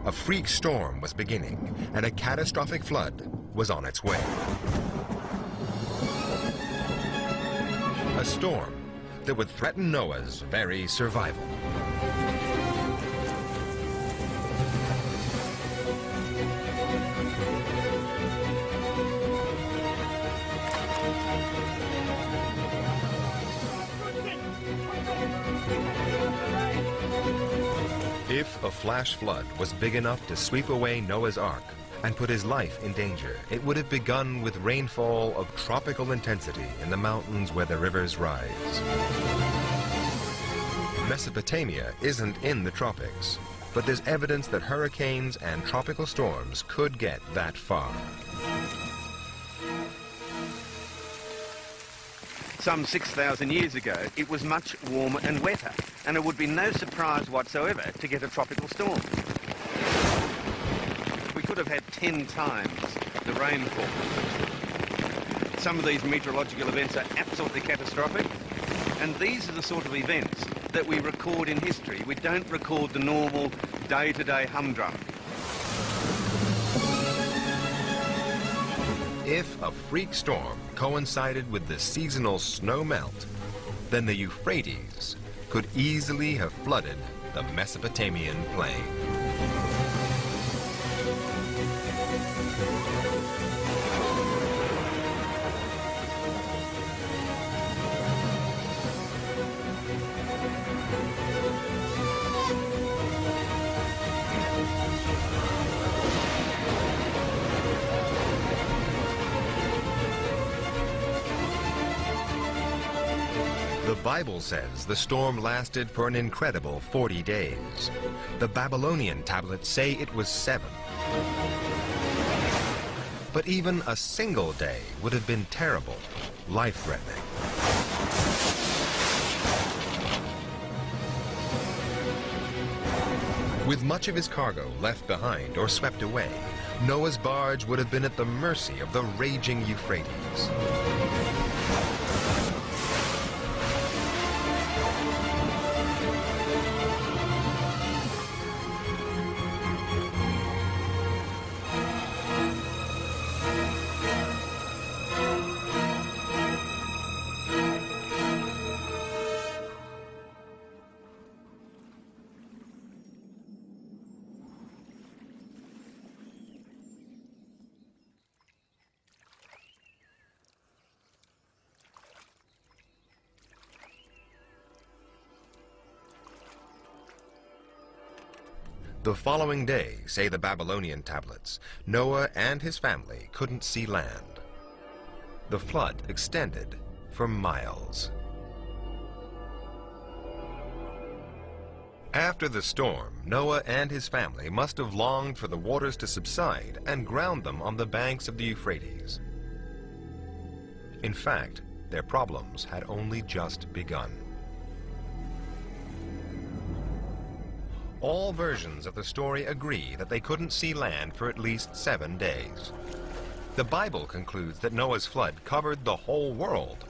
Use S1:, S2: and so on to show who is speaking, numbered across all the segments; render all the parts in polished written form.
S1: A freak storm was beginning, and a catastrophic flood was on its way. A storm that would threaten Noah's very survival. If a flash flood was big enough to sweep away Noah's Ark and put his life in danger, it would have begun with rainfall of tropical intensity in the mountains where the rivers rise. Mesopotamia isn't in the tropics, but there's evidence that hurricanes and tropical storms could get that far.
S2: Some 6,000 years ago, it was much warmer and wetter, and it would be no surprise whatsoever to get a tropical storm. We could have had 10 times the rainfall. Some of these meteorological events are absolutely catastrophic, and these are the sort of events that we record in history. We don't record the normal day-to-day humdrum.
S1: If a freak storm coincided with the seasonal snow melt, then the Euphrates could easily have flooded the Mesopotamian plain. The Bible says the storm lasted for an incredible 40 days. The Babylonian tablets say it was 7. But even a single day would have been terrible, life-threatening. With much of his cargo left behind or swept away, Noah's barge would have been at the mercy of the raging Euphrates. The following day, say the Babylonian tablets, Noah and his family couldn't see land. The flood extended for miles. After the storm, Noah and his family must have longed for the waters to subside and ground them on the banks of the Euphrates. In fact, their problems had only just begun. All versions of the story agree that they couldn't see land for at least 7 days. The Bible concludes that Noah's flood covered the whole world.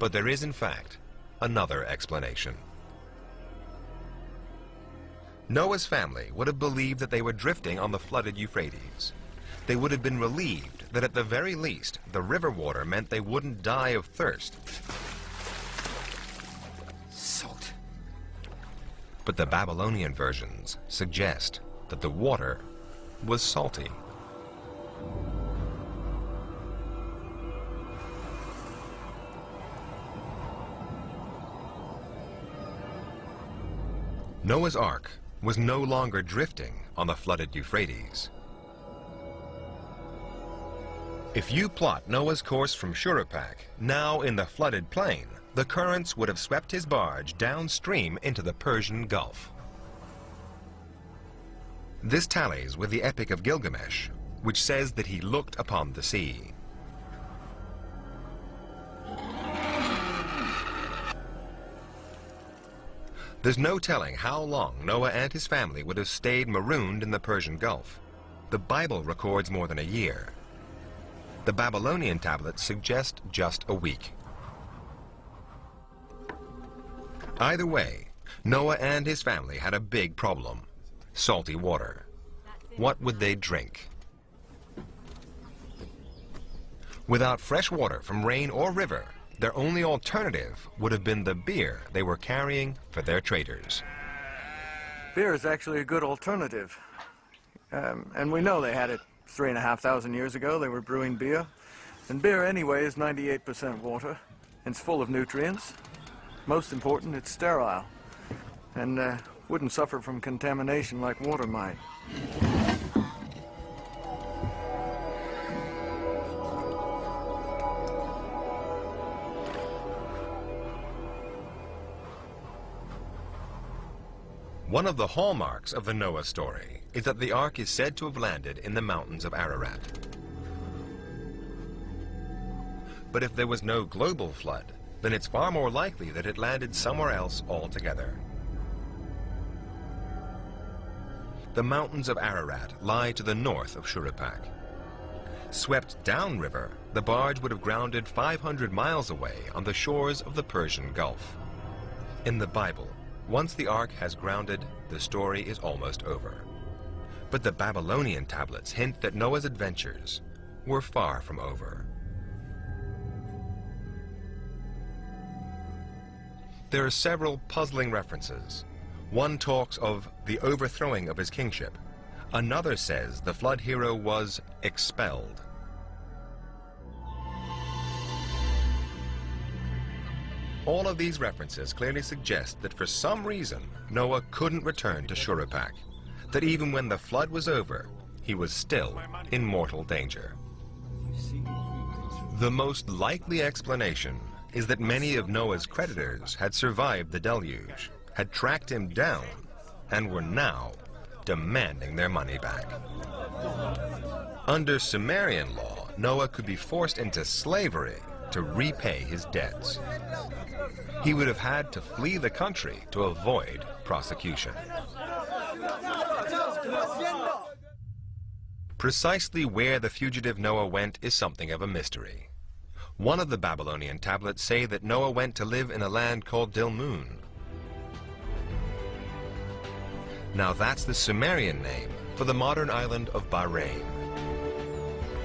S1: But there is, in fact, another explanation. Noah's family would have believed that they were drifting on the flooded Euphrates. They would have been relieved that at the very least, the river water meant they wouldn't die of thirst.
S3: Salt.
S1: But the Babylonian versions suggest that the water was salty. Noah's Ark was no longer drifting on the flooded Euphrates. If you plot Noah's course from Shurapak, now in the flooded plain, the currents would have swept his barge downstream into the Persian Gulf. This tallies with the Epic of Gilgamesh, which says that he looked upon the sea. There's no telling how long Noah and his family would have stayed marooned in the Persian Gulf. The Bible records more than a year. The Babylonian tablets suggest just a week. Either way, Noah and his family had a big problem. salty water. What would they drink? Without fresh water from rain or river, their only alternative would have been the beer they were carrying for their traders.
S3: Beer is actually a good alternative. And we know they had it 3,500 years ago. They were brewing beer. And beer anyway is 98% water. It's full of nutrients. Most important, it's sterile. And wouldn't suffer from contamination like water might.
S1: One of the hallmarks of the Noah story is that the ark is said to have landed in the mountains of Ararat. But if there was no global flood, then it's far more likely that it landed somewhere else altogether. The mountains of Ararat lie to the north of Eshtrak. Swept downriver, the barge would have grounded 500 miles away on the shores of the Persian Gulf. In the Bible, once the ark has grounded, the story is almost over. But the Babylonian tablets hint that Noah's adventures were far from over. There are several puzzling references. One talks of the overthrowing of his kingship. Another says the flood hero was expelled. All of these references clearly suggest that for some reason Noah couldn't return to Eshtrak, that even when the flood was over, he was still in mortal danger. The most likely explanation is that many of Noah's creditors had survived the deluge, had tracked him down, and were now demanding their money back. Under Sumerian law, Noah could be forced into slavery to repay his debts. He would have had to flee the country to avoid prosecution. Precisely where the fugitive Noah went is something of a mystery. One of the Babylonian tablets say that Noah went to live in a land called Dilmun. Now that's the Sumerian name for the modern island of Bahrain.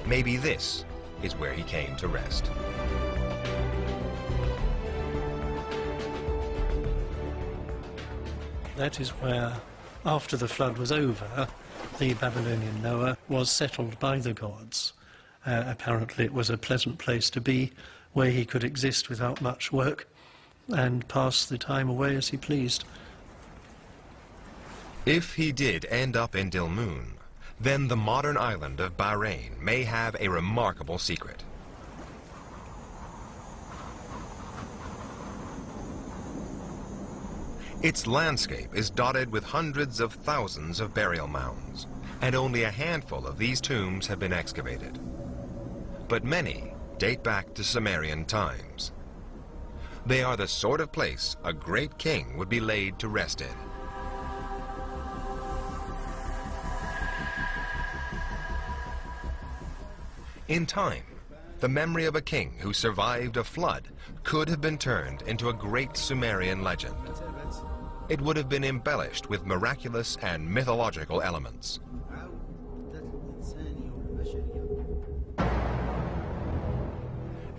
S1: Maybe this is where he came to rest.
S4: That is where, after the flood was over, the Babylonian Noah was settled by the gods. Apparently it was a pleasant place to be, where he could exist without much work and pass the time away as he pleased.
S1: If he did end up in Dilmun, then the modern island of Bahrain may have a remarkable secret. Its landscape is dotted with hundreds of thousands of burial mounds, and only a handful of these tombs have been excavated. But many date back to Sumerian times. They are the sort of place a great king would be laid to rest in. In time, the memory of a king who survived a flood could have been turned into a great Sumerian legend. It would have been embellished with miraculous and mythological elements.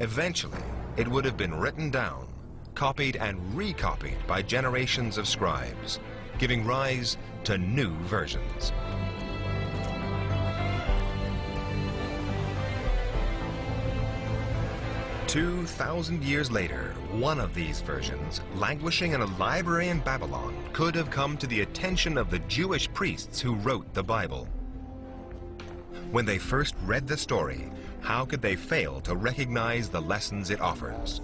S1: Eventually, it would have been written down, copied and recopied by generations of scribes, giving rise to new versions. "2,000 years later, one of these versions, languishing in a library in Babylon, could have come to the attention of the Jewish priests who wrote the Bible. When they first read the story, how could they fail to recognize the lessons it offers?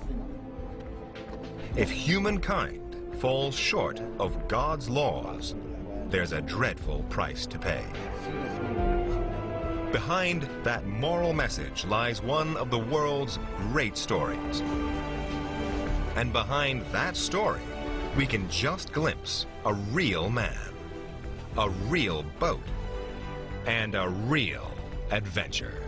S1: If humankind falls short of God's laws, there's a dreadful price to pay. Behind that moral message lies one of the world's great stories. And behind that story, we can just glimpse a real man, a real boat, and a real adventure.